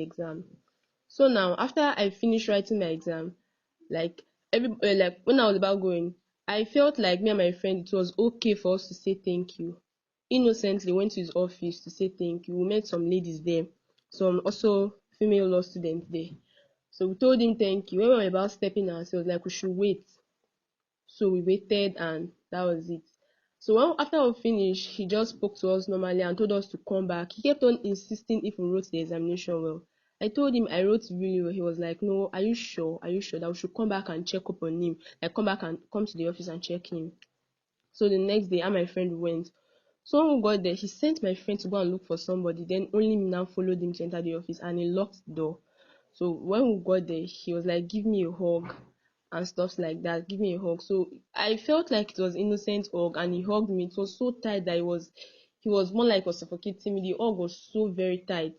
exam. So now, after I finished writing my exam, like like when I was about going, I felt like me and my friend, it was okay for us to say thank you. Innocently went to his office to say thank you. We met some ladies there, some also female law students there. So we told him thank you. When we were about stepping out, he was like we should wait. So we waited and that was it. So after we finished, he just spoke to us normally and told us to come back. He kept on insisting if we wrote the examination well. I told him I wrote really well. He was like, no, are you sure? Are you sure that we should come back and check up on him? Like come back and come to the office and check him. So the next day, I and my friend went. So when we got there, he sent my friend to go and look for somebody. Then only me now followed him to enter the office and he locked the door. So when we got there, he was like, give me a hug and stuff like that. Give me a hug. So I felt like it was innocent hug and he hugged me. It was so tight that he was more like he was suffocating me. The hug was so very tight.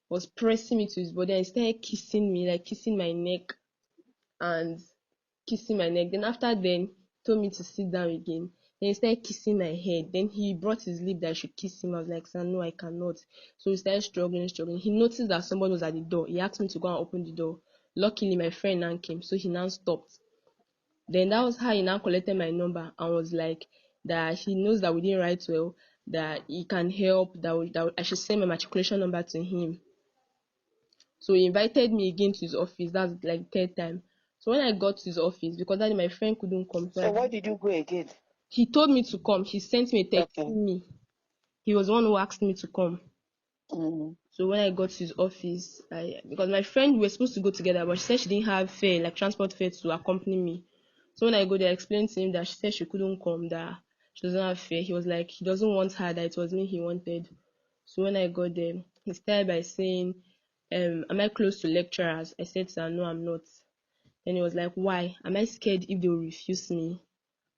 He was pressing me to his body and he started kissing me, like kissing my neck and kissing my neck. Then after then, told me to sit down again. Then he started kissing my head. Then he brought his lip that I should kiss him. I was like, sir, no, I cannot. So he started struggling. He noticed that somebody was at the door. He asked me to go and open the door. Luckily, my friend now came, so he now stopped. Then that was how he now collected my number and was like that he knows that we didn't write well, that he can help, that I should send my matriculation number to him. So he invited me again to his office. That's like the third time. So when I got to his office, because that day my friend couldn't come, So why did you go again? he told me to come. He sent me a text Okay. me. He was the one who asked me to come. Mm-hmm. So when I got to his office, because my friend, we were supposed to go together, but she said she didn't have fare, like transport fare to accompany me. So when I go there, I explained to him that she said she couldn't come, that she doesn't have fare. He was like, he doesn't want her, that it was me he wanted. So when I got there, he started by saying, am I close to lecturers? I said, sir, no, I'm not. Then he was like, why? Am I scared if they will refuse me?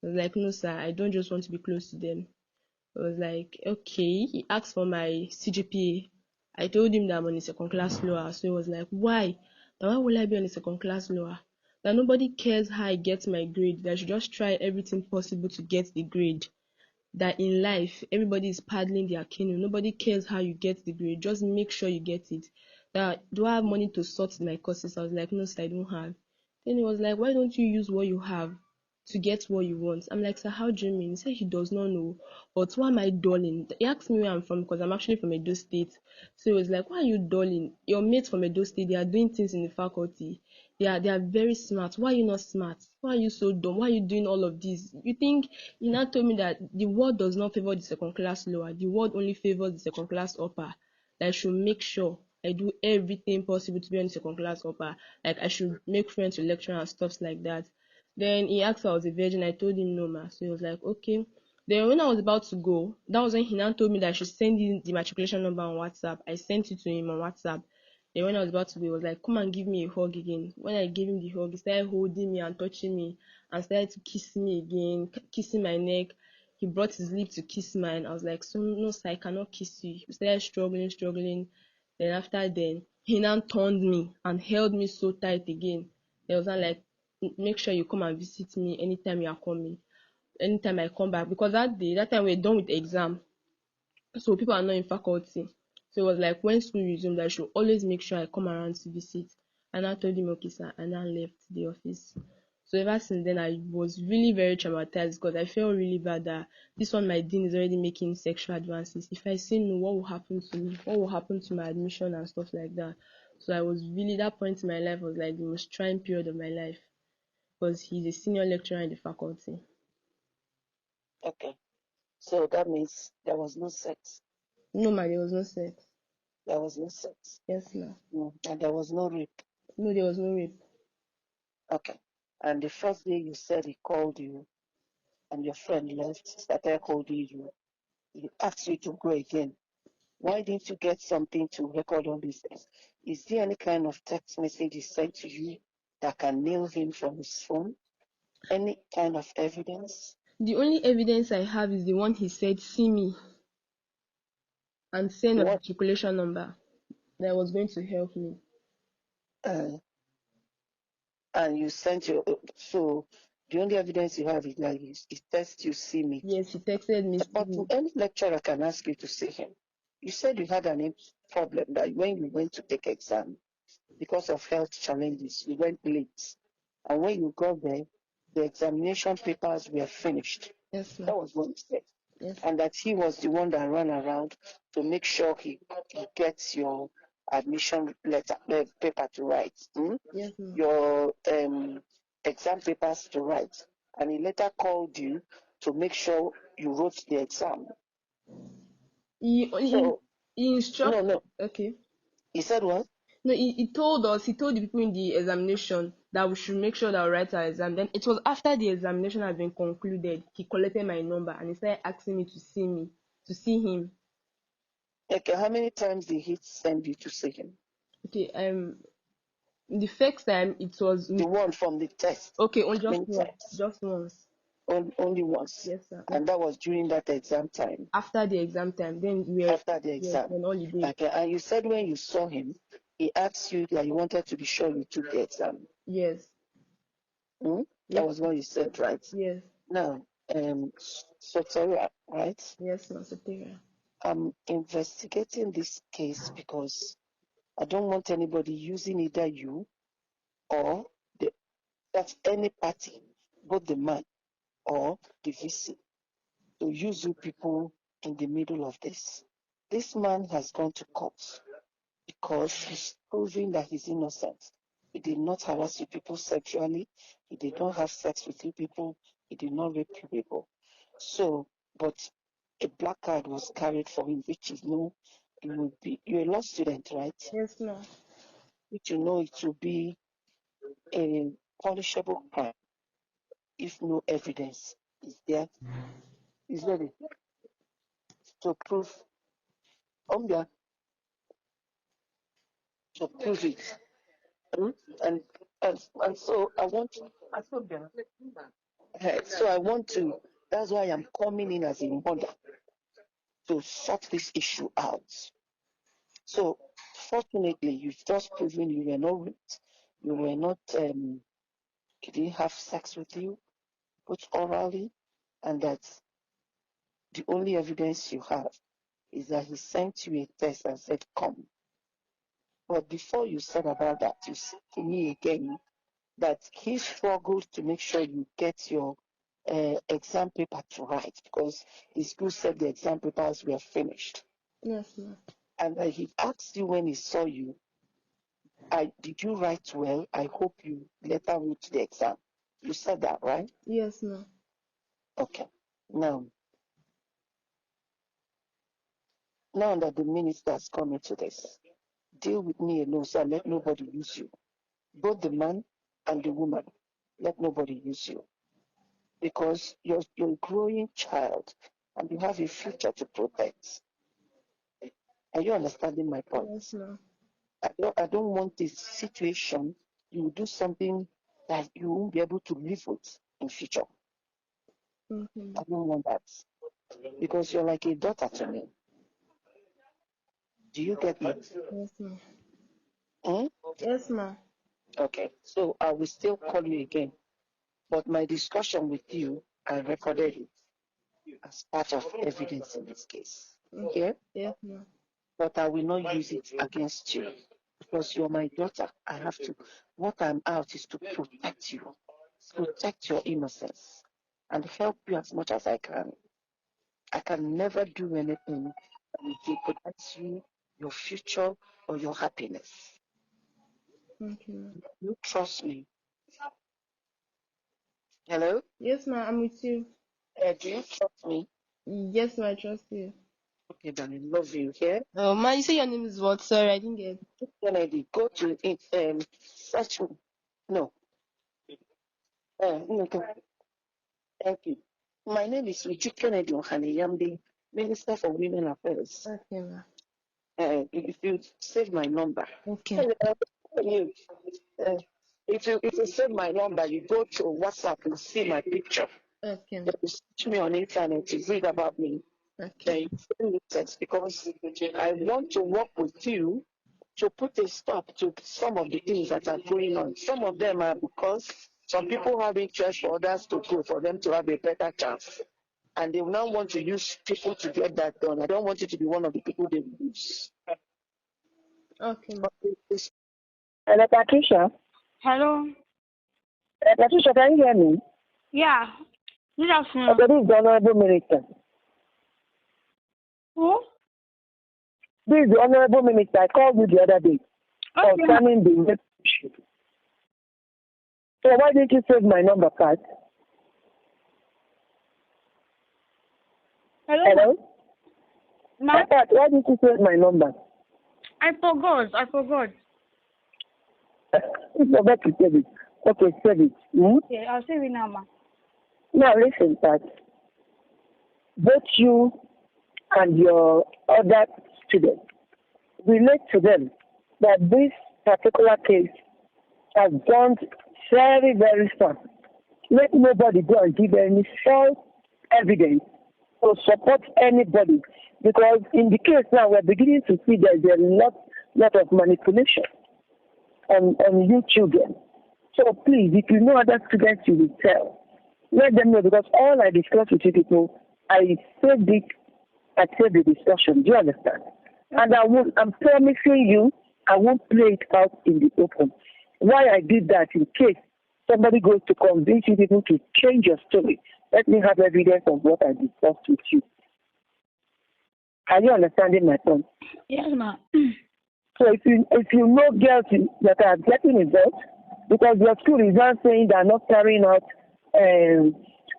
I was like, no, sir, I don't just want to be close to them. I was like, okay. He asked for my CGPA. I told him that I'm on a second class lower. So he was like, why? Now, why will I be on a second class lower? That nobody cares how I get my grade. That I should just try everything possible to get the grade. That in life, everybody is paddling their canoe. Nobody cares how you get the grade. Just make sure you get it. That do I have money to sort my courses? I was like, no, sir, I don't have. Then he was like, why don't you use what you have to get what you want? I'm like, sir, how do you mean? He said he does not know. But why am I dulling? He asked me where I'm from because I'm actually from Edo State. So he was like, why are you dulling? Your mates from Edo State, they are doing things in the faculty. They are very smart. Why are you not smart? Why are you so dumb? Why are you doing all of this? You think he now told me that the world does not favor the second class lower. The world only favors the second class upper. That I should make sure I do everything possible to be on the second class upper. Like I should make friends with lecturers and stuff like that. Then he asked if I was a virgin. I told him no, ma. So he was like, okay. Then when I was about to go, that was when he now told me that I should send him the matriculation number on WhatsApp. I sent it to him on WhatsApp. Then when I was about to go, he was like, come and give me a hug again. When I gave him the hug, he started holding me and touching me and started to kiss me again, kissing my neck. He brought his lip to kiss mine. I was like, so no, sir, I cannot kiss you. He started struggling. Then after then, he now turned me and held me so tight again. He was not like, make sure you come and visit me anytime you are coming, anytime I come back. Because that time we were done with the exam. So people are not in faculty. So it was like when school resumed, I should always make sure I come around to visit. And I told him, okay, sir, and I left the office. So ever since then, I was really very traumatized because I felt really bad that this one, my dean is already making sexual advances. If I say no, what will happen to me? What will happen to my admission and stuff like that? So I was really, that point in my life was like the most trying period of my life because he's a senior lecturer in the faculty. Okay. So that means there was no sex. No, ma, there was no sex. There was no sex. Yes, ma. And there was no rape. No, there was no rape. Okay. And the first day you said he called you and your friend left, started holding you, he asked you to go again. Why didn't you get something to record all these things? Is there any kind of text message he sent to you that can nail him from his phone? Any kind of evidence? The only evidence I have is the one he said, see me and send a What? matriculation number that was going to help me. And you sent your, so the only evidence you have is that he text you, see me. Yes, he texted me, see But me. any lecturer can ask you to see him. You said you had an problem that when you went to take exam, because of health challenges, you went late. And when you got there, the examination papers were finished. Yes, That ma'am. was what he said. Yes. And that he was the one that ran around to make sure he gets your admission letter paper to write, Yes, ma'am. your exam papers to write. And he later called you to make sure you wrote the exam. So, He instructed. no. Okay. He said what? No, he told the people in the examination that we should make sure that we write our exam. Then it was after the examination had been concluded, he collected my number and he started asking me, to see him. Okay, how many times did he send you to see him? Okay, the first time it was The one from the test. okay, on Many times. just once. Only once. Yes, sir. And that was during that exam time. After the exam time, then we were After the exam. on holiday. Okay, and you said when you saw him, he asked you that you wanted to be sure you took the exam. Yes. That Yes. was what you said, right? Yes. Now, Soteria, right? Yes, Mr. Tera. I'm investigating this case because I don't want anybody using either you or that's any party, both the man or the VC, to use you people in the middle of this. This man has gone to court because he's proving that he's innocent. He did not harass you people sexually. He did not have sex with you people. He did not rape you people. So, but a black card was carried for him, which is no, it will be, you're a law student, right? Yes, ma'am. Which you know it will be a punishable crime if no evidence is there. Is ready to prove, yeah, to prove it. Mm? And, and so I want to, so I want to, that's why I'm coming in as a mother to sort this issue out. So fortunately, you've just proven you were not raped, you were not, he didn't have sex with you, both orally, and that the only evidence you have is that he sent you a text and said, come. But before you said about that, you said to me again that he struggled to make sure you get your exam paper to write because the school said the exam papers were finished. Yes, ma'am. And that he asked you when he saw you, did you write well? I hope you later wrote the exam. You said that, right? Yes, ma'am. Okay. Now that the minister has come into this, deal with me alone, so let nobody use you. Both the man and the woman, let nobody use you. Because you're a growing child and you have a future to protect. Are you understanding my point? Yes, ma'am. I don't want this situation, you will do something that you won't be able to live with in future. Okay. I don't want that. Because you're like a daughter to me. Do you get me? Yes, ma'am. Hmm? Yes, ma'am. Okay. So I will still call you again. But my discussion with you, I recorded it as part of evidence in this case. Okay? Yes, ma'am. But I will not use it against you because you're my daughter. I have to. What I'm out is to protect your innocence, and help you as much as I can. I can never do anything that will jeopardize you, your future, or your happiness. Okay, ma'am. You trust me. Hello? Yes, ma'am. I'm with you. Do you trust me? Yes, ma'am. I trust you. Okay, darling, love you. Here, Oh, ma, you say your name is what? Sorry, I didn't get. Kennedy, go to it. Search. No. No. Thank you. My name is Uju Kennedy Ohane. I'm the Minister for Women Affairs. Okay, ma'am. If you save my number, Okay. you, uh, if you save my number, you go to WhatsApp and see my picture. Okay, Then you search me on internet to read about me. Then okay. you send me text because I want to work with you to put a stop to some of the things that are going on. Some of them are because some people have interest for others to go for them to have a better chance. And they now want to use people to get that done. I don't want you to be one of the people they use. Okay, ma. Hello, Patricia. Hello. Patricia, can you hear me? Yeah. Good afternoon. Okay, this is the Honorable Minister. Who? This is the Honorable Minister. I called you the other day concerning the rape issue. So why didn't you save my number, Pat? Hello. Ma? Pat, why didn't you save my number? I forgot. You forgot to save it. Okay, save it. Okay, I'll save it now, ma. Now listen, Pat. Both you and your other students relate to them that this particular case has gone very, very far. Let nobody go and give any false evidence to support anybody, because in the case now we're beginning to see there's a lot of manipulation on you children. So please, if you know other students, you will tell. Let them know, because all I discuss with you people, I saved it, I saved the discussion. Do you understand? And I'm promising you, I won't play it out in the open. Why I did that, in case somebody goes to convince you people to change your story, let me have evidence of what I discussed with you. Are you understanding my point? Yes, ma. So if you know girls that are getting involved, because your school is not saying they're not carrying out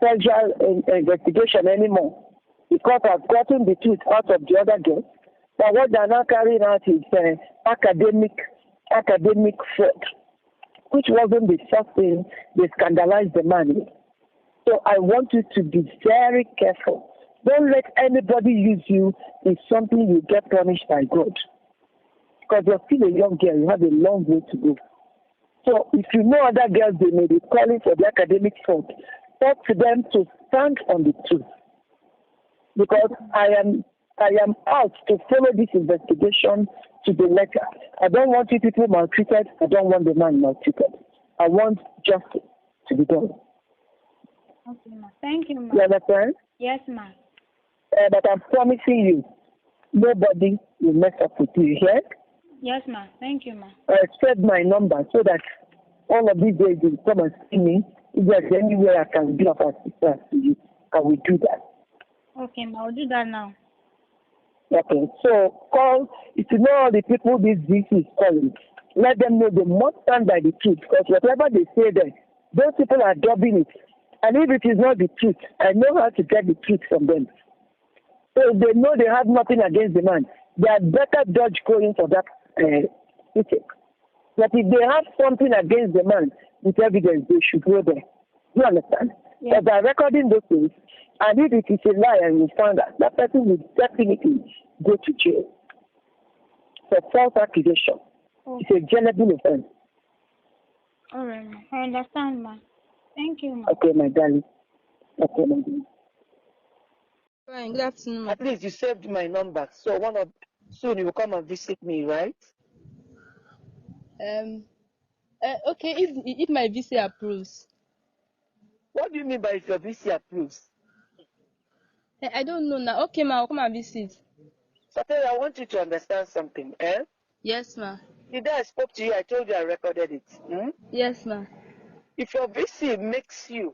sexual investigation anymore, because I've gotten the truth out of the other girls, but what they're not carrying out is academic fraud, which wasn't the first thing they scandalized the man with. So I want you to be very careful. Don't let anybody use you in something you get punished by God. Because you're still a young girl, you have a long way to go. So if you know other girls, they may be calling for the academic fraud, talk to them to stand on the truth. Because I am out to follow this investigation to the letter. I don't want you people maltreated. I don't want the man maltreated. I want justice to be done. Okay, ma. Thank you, ma. You understand? Yes, ma. But I'm promising you, nobody will mess up with you here. Yes, ma. Thank you, ma. Save my number so that all of these days you come and see me. If there's anywhere I can be of assistance to you, I will do that. Okay, ma. I'll do that now. Okay, so call, if you know all the people this VC is calling, let them know they must stand by the truth, because whatever they say there, those people are dubbing it. And if it is not the truth, I know how to get the truth from them. So if they know they have nothing against the man, they had better dodge going for that ticket. But if they have something against the man with evidence, they should go there. You understand? Yes. But by recording those things, and if it is a lie and you found that person will definitely go to jail for false accusation. Okay. It's a jailable offense. All right, ma. I understand, ma. Thank you, ma. Okay, my darling. Okay, my darling. Fine, good afternoon, ma. At least you saved my number, so soon you will come and visit me, right? Okay, if my VC approves. What do you mean by if your VC approves? I don't know now. Okay, ma, I'll come and visit. Satya, I want you to understand something, eh? Yes, ma. The day I spoke to you, I told you I recorded it. Yes, ma. If your VC makes you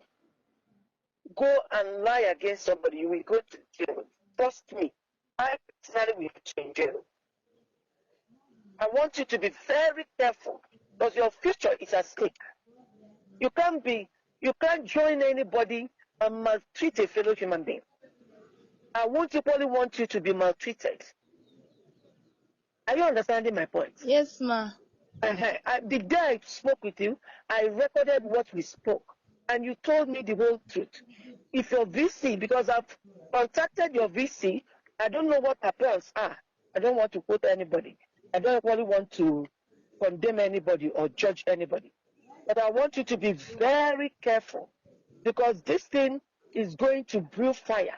go and lie against somebody, you will go to jail. Trust me. I personally will put you in jail. I want you to be very careful, because your future is at stake. You can't join anybody and maltreat a fellow human being. I won't equally want you to be maltreated. Are you understanding my point? Yes, ma. The day I spoke with you, I recorded what we spoke, and you told me the whole truth. If your VC, because I've contacted your VC, I don't know what her plans are. I don't want to quote anybody. I don't really want to condemn anybody or judge anybody. But I want you to be very careful, because this thing is going to brew fire.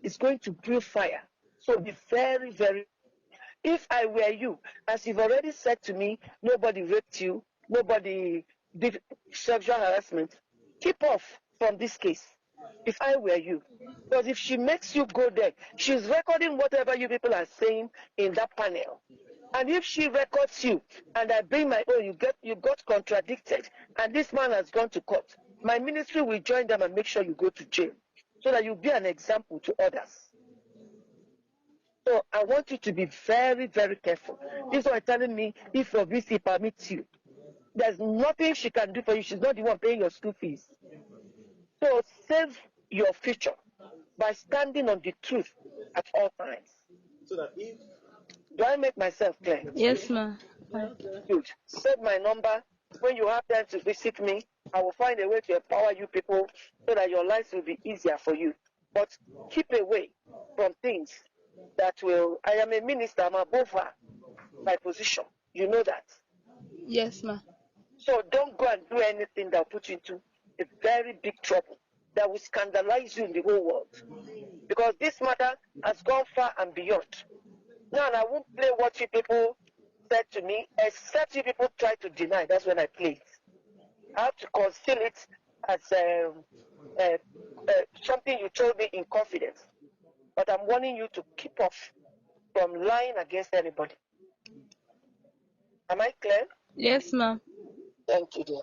It's going to brew fire. So be very, very. If I were you, as you've already said to me, nobody raped you, nobody did sexual harassment, keep off from this case. If I were you. Because if she makes you go there, she's recording whatever you people are saying in that panel. And if she records you and I bring my own, you got contradicted, and this man has gone to court, my ministry will join them and make sure you go to jail, so that you'll be an example to others. So I want you to be very, very careful. This is why telling me, if your VC permits you, there's nothing she can do for you. She's not the one paying your school fees. So save your future by standing on the truth at all times. So that if... Do I make myself clear? Yes, ma. Good. Save my number. When you have time to visit me, I will find a way to empower you people so that your lives will be easier for you. But keep away from things that will... I am a minister. I'm above her, my position. You know that. Yes, ma. So don't go and do anything that will put you into a very big trouble that will scandalize you in the whole world. Because this matter has gone far and beyond. Now, I won't play what you people said to me, except you people try to deny. That's when I play it. I have to conceal it as something you told me in confidence. But I'm warning you to keep off from lying against anybody. Am I clear? Yes, ma. Thank you, dear.